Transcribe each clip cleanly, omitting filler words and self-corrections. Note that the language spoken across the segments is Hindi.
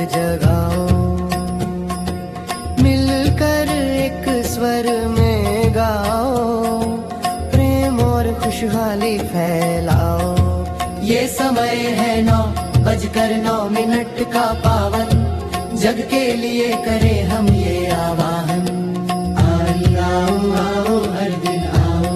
जगाओ, मिलकर एक स्वर में गाओ, प्रेम और खुशहाली फैलाओ। ये समय है 9:09 का पावन, जग के लिए करें हम ये आवाहन। आओ आओ हर दिन आओ।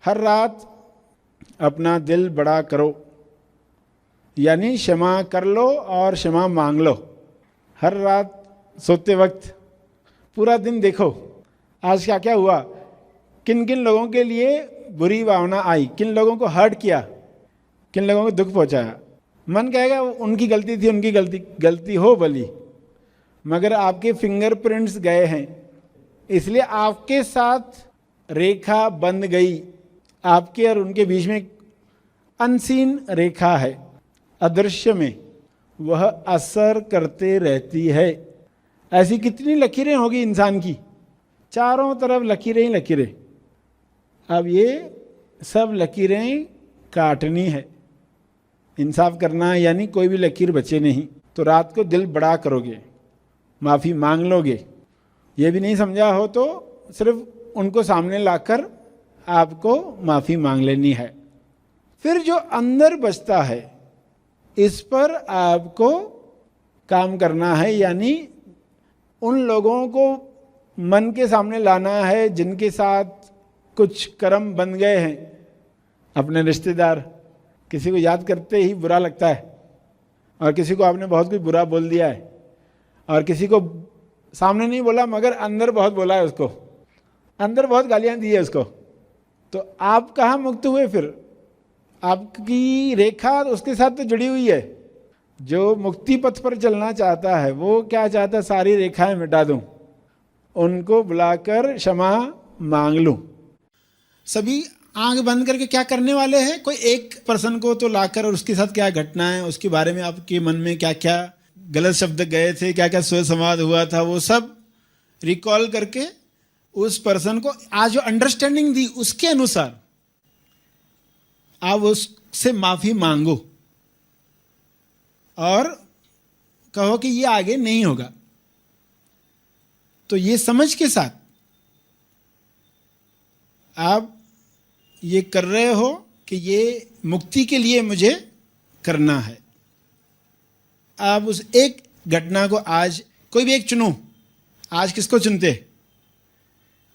हर रात अपना दिल बड़ा करो, यानी क्षमा कर लो और क्षमा मांग लो। हर रात सोते वक्त पूरा दिन देखो आज क्या क्या हुआ, किन किन लोगों के लिए बुरी भावना आई, किन लोगों को हर्ट किया, किन लोगों को दुख पहुंचाया। मन कहेगा उनकी गलती थी, उनकी गलती हो भली, मगर आपके फिंगरप्रिंट्स गए हैं, इसलिए आपके साथ रेखा बंध गई। आपके और उनके बीच में अनसीन रेखा है, अदृश्य में वह असर करते रहती है। ऐसी कितनी लकीरें होगी इंसान की, चारों तरफ लकीरें ही लकीरें। अब ये सब लकीरें काटनी है, इंसाफ करना है, यानी कोई भी लकीर बचे नहीं। तो रात को दिल बड़ा करोगे, माफ़ी मांग लोगे। ये भी नहीं समझा हो तो सिर्फ उनको सामने लाकर आपको माफ़ी मांग लेनी है। फिर जो अंदर बचता है इस पर आपको काम करना है, यानी उन लोगों को मन के सामने लाना है जिनके साथ कुछ कर्म बन गए हैं। अपने रिश्तेदार, किसी को याद करते ही बुरा लगता है, और किसी को आपने बहुत कुछ बुरा बोल दिया है, और किसी को सामने नहीं बोला मगर अंदर बहुत बोला है, उसको अंदर बहुत गालियां दी है उसको। तो आप कहाँ मुक्त हुए? फिर आपकी रेखा उसके साथ तो जुड़ी हुई है। जो मुक्ति पथ पर चलना चाहता है वो क्या चाहता है? सारी रेखाएं मिटा दूं, उनको बुलाकर क्षमा मांग लूं। सभी आंख बंद करके क्या करने वाले हैं? कोई एक पर्सन को तो लाकर, और उसके साथ क्या घटना है, उसके बारे में आपके मन में क्या क्या गलत शब्द गए थे, क्या क्या स्व संवाद हुआ था, वो सब रिकॉल करके उस पर्सन को आज जो अंडरस्टैंडिंग दी उसके अनुसार आप उससे माफी मांगो और कहो कि ये आगे नहीं होगा। तो ये समझ के साथ आप ये कर रहे हो कि ये मुक्ति के लिए मुझे करना है। आप उस एक घटना को आज कोई भी एक चुनो। आज किसको चुनते?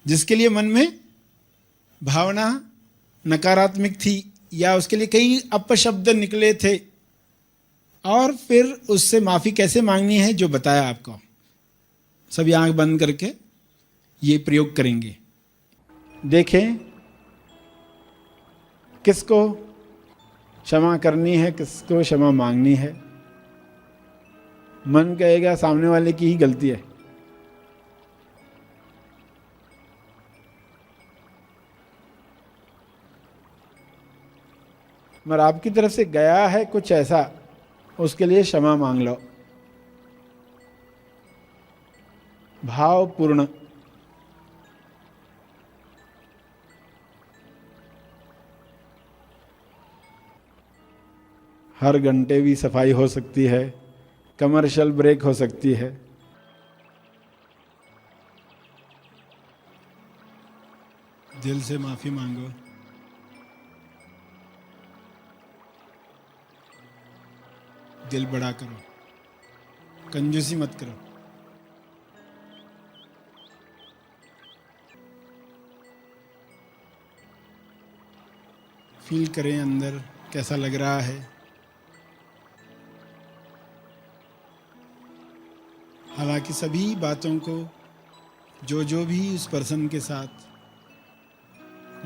जिसके लिए मन में भावना नकारात्मक थी या उसके लिए कई अपशब्द निकले थे, और फिर उससे माफ़ी कैसे मांगनी है जो बताया आपको। सभी आंख बंद करके ये प्रयोग करेंगे। देखें किसको क्षमा करनी है, किसको क्षमा मांगनी है। मन कहेगा सामने वाले की ही गलती है। मगर आपकी तरफ से गया है कुछ ऐसा, उसके लिए क्षमा मांग लो भावपूर्ण। हर घंटे भी सफाई हो सकती है, कमर्शियल ब्रेक हो सकती है। दिल से माफी मांगो। दिल बड़ा करो, कंजूसी मत करो। फील करें अंदर कैसा लग रहा है। हालांकि सभी बातों को जो भी उस पर्सन के साथ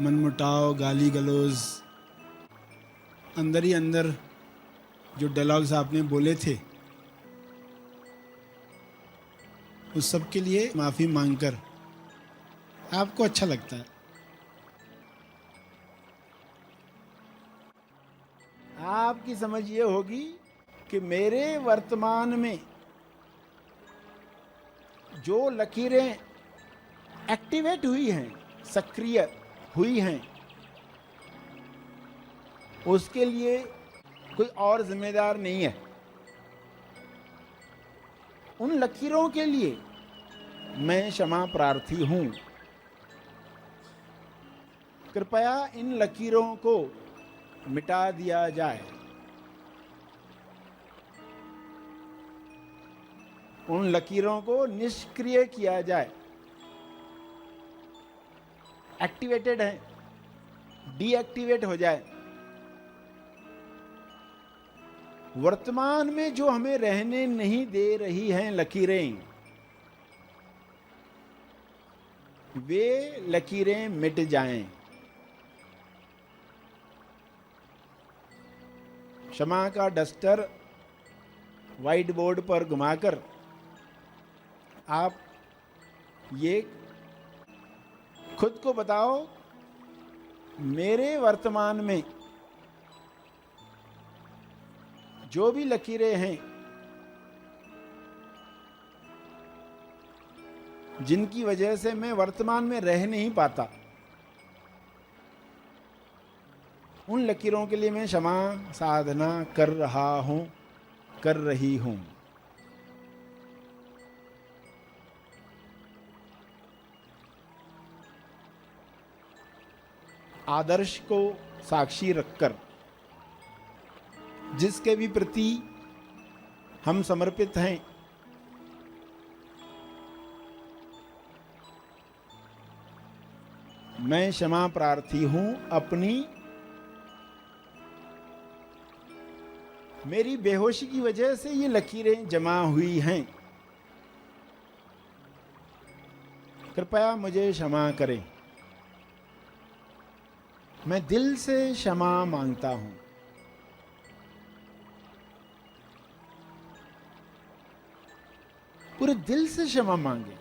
मनमुटाव, गाली गलौज, अंदर ही अंदर जो डायलॉग्स आपने बोले थे, उस सब के लिए माफ़ी मांगकर आपको अच्छा लगता है। आपकी समझ ये होगी कि मेरे वर्तमान में जो लकीरें एक्टिवेट हुई हैं, सक्रिय हुई हैं, उसके लिए कोई और जिम्मेदार नहीं है। उन लकीरों के लिए मैं क्षमा प्रार्थी हूं। कृपया इन लकीरों को मिटा दिया जाए। उन लकीरों को निष्क्रिय किया जाए। एक्टिवेटेड है, डीएक्टिवेट हो जाए। वर्तमान में जो हमें रहने नहीं दे रही हैं लकीरें, वे लकीरें मिट जाएं। क्षमा का डस्टर व्हाइट बोर्ड पर घुमाकर आप ये खुद को बताओ, मेरे वर्तमान में जो भी लकीरें हैं जिनकी वजह से मैं वर्तमान में रह नहीं पाता, उन लकीरों के लिए मैं क्षमा साधना कर रहा हूं, कर रही हूं। आदर्श को साक्षी रखकर जिसके भी प्रति हम समर्पित हैं, मैं क्षमा प्रार्थी हूं। अपनी मेरी बेहोशी की वजह से ये लकीरें जमा हुई हैं, कृपया मुझे क्षमा करें। मैं दिल से क्षमा मांगता हूं। पूरे दिल से क्षमा मांगे।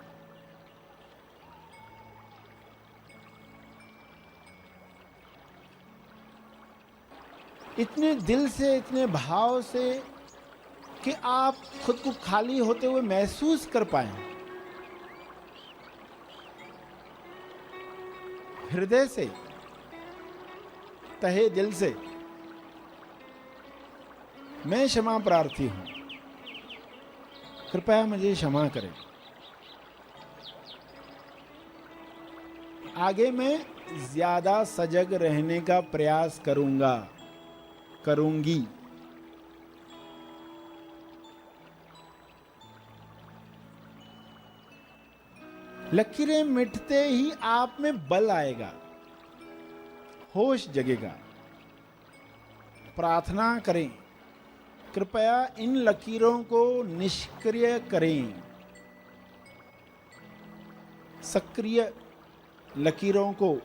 इतने दिल से, इतने भाव से कि आप खुद को खाली होते हुए महसूस कर पाए। हृदय से, तहे दिल से मैं क्षमा प्रार्थी हूं, कृपया मुझे क्षमा करें। आगे मैं ज्यादा सजग रहने का प्रयास करूंगा, करूंगी। लकीरें मिटते ही आप में बल आएगा, होश जगेगा। प्रार्थना करें, कृपया इन लकीरों को निष्क्रिय करें। सक्रिय लकीरों को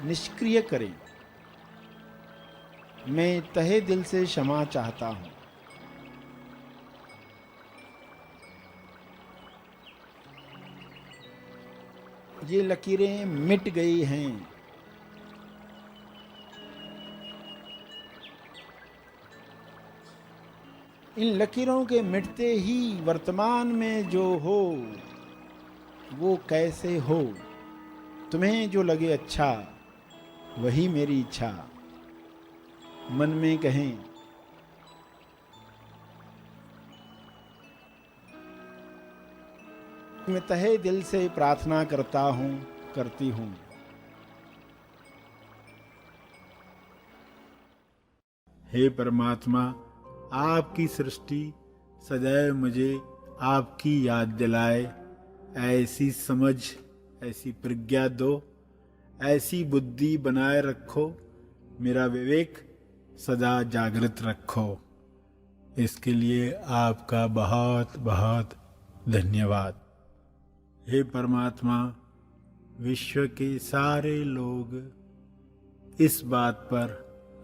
निष्क्रिय करें। मैं तहे दिल से क्षमा चाहता हूं। ये लकीरें मिट गई हैं। इन लकीरों के मिटते ही वर्तमान में जो हो वो कैसे हो, तुम्हें जो लगे अच्छा वही मेरी इच्छा। मन में कहें, मैं तहे दिल से प्रार्थना करता हूं, करती हूं। हे परमात्मा, आपकी सृष्टि सदैव मुझे आपकी याद दिलाए। ऐसी समझ, ऐसी प्रज्ञा दो, ऐसी बुद्धि बनाए रखो, मेरा विवेक सदा जागृत रखो। इसके लिए आपका बहुत बहुत धन्यवाद। हे परमात्मा, विश्व के सारे लोग इस बात पर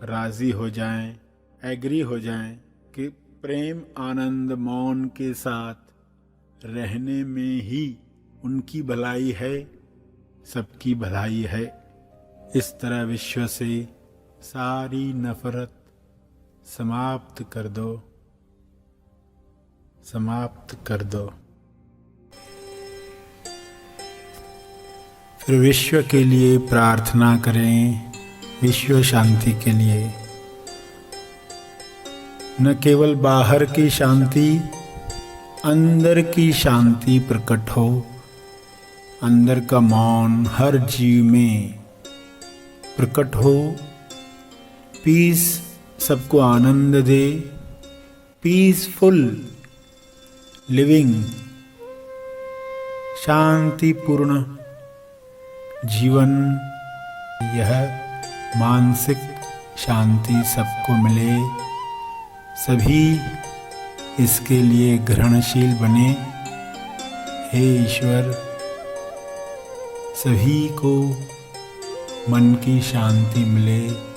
राजी हो जाएं, एग्री हो जाएं कि प्रेम आनंद मौन के साथ रहने में ही उनकी भलाई है, सबकी भलाई है। इस तरह विश्व से सारी नफरत, समाप्त कर दो, समाप्त कर दो। फिर विश्व के लिए प्रार्थना करें, विश्व शांति के लिए। न केवल बाहर की शांति, अंदर की शांति प्रकट हो। अंदर का मौन हर जीव में प्रकट हो। पीस सबको आनंद दे। पीसफुल लिविंग, शांतिपूर्ण जीवन, यह मानसिक शांति सबको मिले। सभी इसके लिए ग्रहणशील बने। हे ईश्वर, सभी को मन की शांति मिले।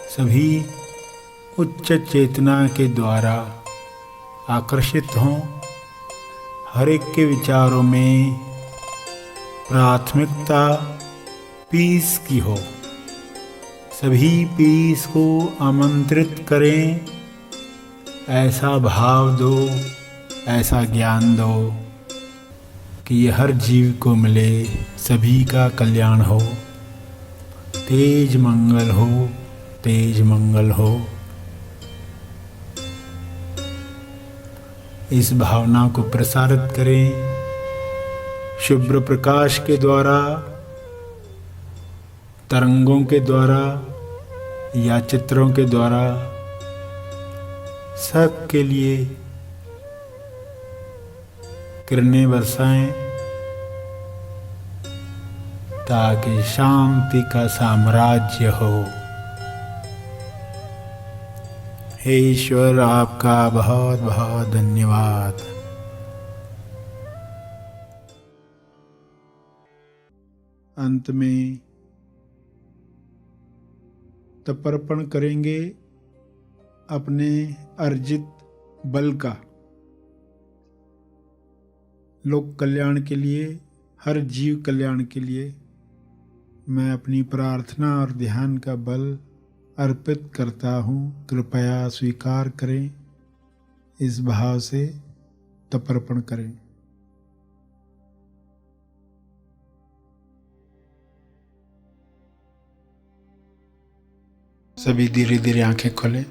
सभी उच्च चेतना के द्वारा आकर्षित हों। हर एक के विचारों में प्राथमिकता पीस की हो। सभी पीस को आमंत्रित करें। ऐसा भाव दो, ऐसा ज्ञान दो कि ये हर जीव को मिले, सभी का कल्याण हो। तेज मंगल हो, तेज मंगल हो। इस भावना को प्रसारित करें शुभ्र प्रकाश के द्वारा, तरंगों के द्वारा या चित्रों के द्वारा। सबके लिए किरणें बरसाएं ताकि शांति का साम्राज्य हो। हे ईश्वर, आपका बहुत बहुत धन्यवाद। अंत में तर्पण करेंगे अपने अर्जित बल का, लोक कल्याण के लिए, हर जीव कल्याण के लिए। मैं अपनी प्रार्थना और ध्यान का बल अर्पित करता हूँ, कृपया स्वीकार करें। इस भाव से तर्पण करें। सभी धीरे धीरे आंखें खोलें।